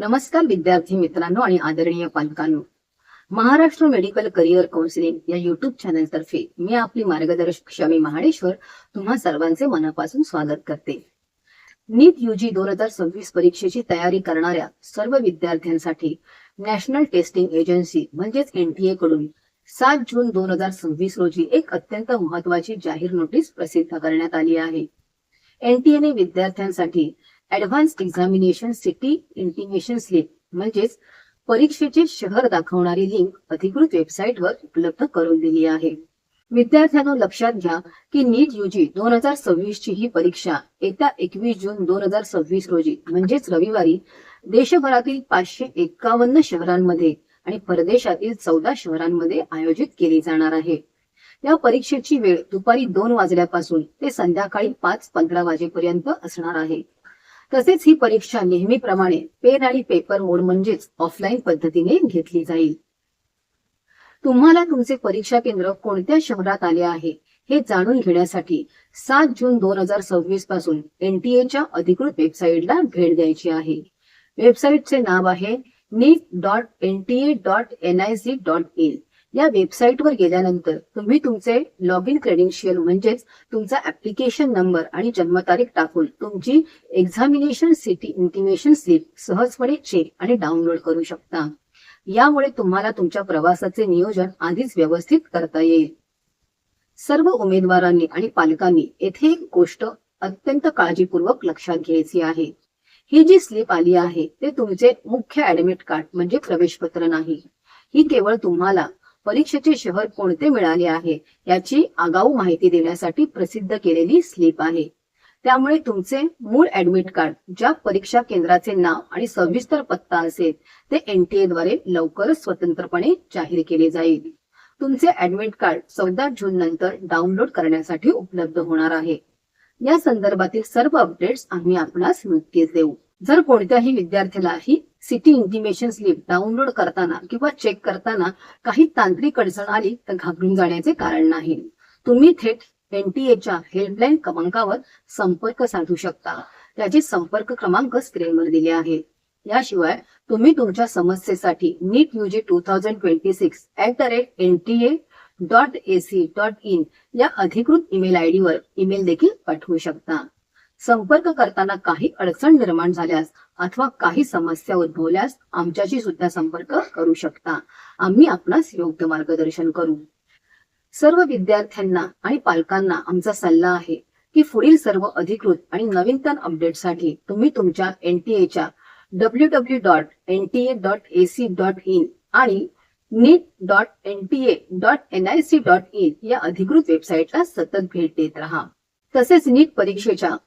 नमस्कार विद्यार्थी मित्रांनो आणि आदरणीय पालकांनो. महाराष्ट्र मेडिकल करिअर काउन्सिलिंग या युट्यूब चॅनल तर्फे मी आपली मार्गदर्शक शमी महाडेश्वर तुम्हा सर्वांचे मनापासून स्वागत करते. नीट यूजी 2026 परीक्षेची तयारी करणाऱ्या सर्व विद्यार्थ्यांसाठी नॅशनल टेस्टिंग एजन्सी म्हणजेच NTA कडून 7 जून 2026 रोजी एक अत्यंत महत्वाची जाहीर नोटीस प्रसिद्ध करण्यात आली आहे. NTA ने विद्यार्थ्यांसाठी advance examination city intimation slip म्हणजेच परीक्षेचे शहर दाखवणारी लिंक अधिकृत वेबसाईटवर उपलब्ध करून दिली आहे. विद्यार्थ्यांनो, लक्षात घ्या की नीट यूजी 2026 ची ही परीक्षा येत्या 21 जून 2026 रोजी म्हणजेच रविवारी देशभरातील 551 शहरांमध्ये आणि परदेशातील 14 शहरांमध्ये आयोजित केली जाणार आहे. या परीक्षेची वेळ दुपारी 2 वाजल्यापासून ते संध्याकाळी 5:15 वाजेपर्यंत असणार आहे. तसेच ही परीक्षा नेहमीप्रमाणे पेन आणि पेपर मोड म्हणजेच ऑफलाईन पद्धतीने घेतली जाईल. तुम्हाला तुमचे परीक्षा केंद्र कोणत्या शहरात आले आहे हे जाणून घेण्यासाठी 7 जून 2026 पासून NTA अधिकृत वेबसाईटला भेट द्यायची आहे. वेबसाईटचे नाव आहे neet.nta.nic.in. या वेबसाईटवर गेल्यानंतर तुम्ही तुमचे लॉग इन क्रेडेन्शियल म्हणजेच तुमचा ऍप्लिकेशन नंबर आणि जन्मतारीख टाकून तुमची एक्झामिनेशन सिटी इंटिमेशन स्लिप सहजपणे चेक आणि डाउनलोड करू शकता. यामुळे तुम्हाला तुमच्या प्रवासाचे नियोजन आधीच व्यवस्थित करता येईल. सर्व उमेदवारांनी आणि पालकांनी येथे एक गोष्ट अत्यंत काळजीपूर्वक लक्षात घ्यायची आहे. ही जी स्लिप आली आहे ते तुमचे मुख्य ऍडमिट कार्ड म्हणजे प्रवेशपत्र नाही. ही केवळ तुम्हाला परीक्षेचे शहर कोणते मिळाले आहे याची आगाऊ माहिती देण्यासाठी प्रसिद्ध केलेली स्लिप आहे. त्यामुळे तुमचे मूळ ऍडमिट कार्ड, ज्या परीक्षा केंद्राचे नाव आणि सविस्तर पत्ता असेल ते NTA द्वारे लवकरच स्वतंत्रपणे जाहीर केले जाईल. तुमचे ऍडमिट कार्ड 14 जून नंतर डाउनलोड करण्यासाठी उपलब्ध होणार आहे. या संदर्भातील सर्व अपडेट्स आम्ही आपणास नक्कीच देऊ. जर कोणत्याही विद्यार्थ्याला ही सिटी इंटिमेशन स्लिप डाउनलोड करताना किंवा चेक करताना काही तांत्रिक अडचण आली तर घाबरून जाण्याचे कारण नाही. तुम्ही थेट NTA हेल्पलाईन क्रमांकावर संपर्क साधू शकता. त्याचे संपर्क क्रमांक स्क्रीनवर दिले आहेत. याशिवाय तुम्ही तुमच्या समस्येसाठी नीट यूजी 2026@nta.ac.in या अधिकृत ईमेल ID वर ईमेल देखील पाठवू शकता. संपर्क करताना काही अडचण निर्माण झाल्यास अथवा काही समस्या उद्भवल्यास आमच्याशी सुद्धा संपर्क करू शकता. आम्ही आपणास योग्य मार्गदर्शन करू. सर्व विद्यार्थ्यांना आणि पालकांना आमचा सल्ला आहे की पुढील सर्व अधिकृत आणि नवीनतम अपडेटसाठी तुम्ही तुमच्या NTA www.nta.ac.in आणि neet.nta.nic.in या अधिकृत वेबसाईटला सतत भेट देत राहा. तसेच नीट परीक्षेच्या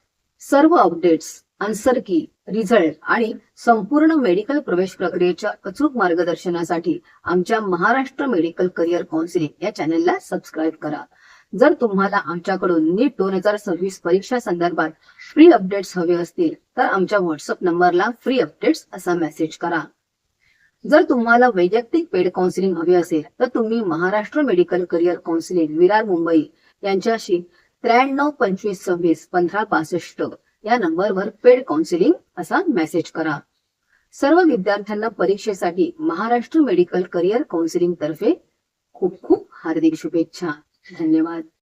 सर्व अपडेट्स, आन्सर की, रिझल्ट आणि संपूर्ण मेडिकल प्रवेश प्रक्रियेच्या अचूक मार्गदर्शनासाठी आमच्या महाराष्ट्र मेडिकल करिअर काउन्सिलिंग या चॅनलला सबस्क्राईब करा. जर तुम्हाला आमच्याकडून नीट 2026 परीक्षा संदर्भात फ्री अपडेट्स हवे असतील तर आमच्या व्हॉट्सअप नंबरला फ्री अपडेट्स असा मेसेज करा. जर तुम्हाला वैयक्तिक पेड काउन्सिलिंग हवे असेल तर तुम्ही Maharashtra medical career counselling Virar Mumbai यांच्याशी 93 25 26 15 65 या नंबरवर पेड काउन्सिलिंग असा मेसेज करा. सर्व विद्यार्थ्यांना परीक्षेसाठी महाराष्ट्र मेडिकल करिअर काउन्सिलिंग तर्फे खूप खूप हार्दिक शुभेच्छा. धन्यवाद.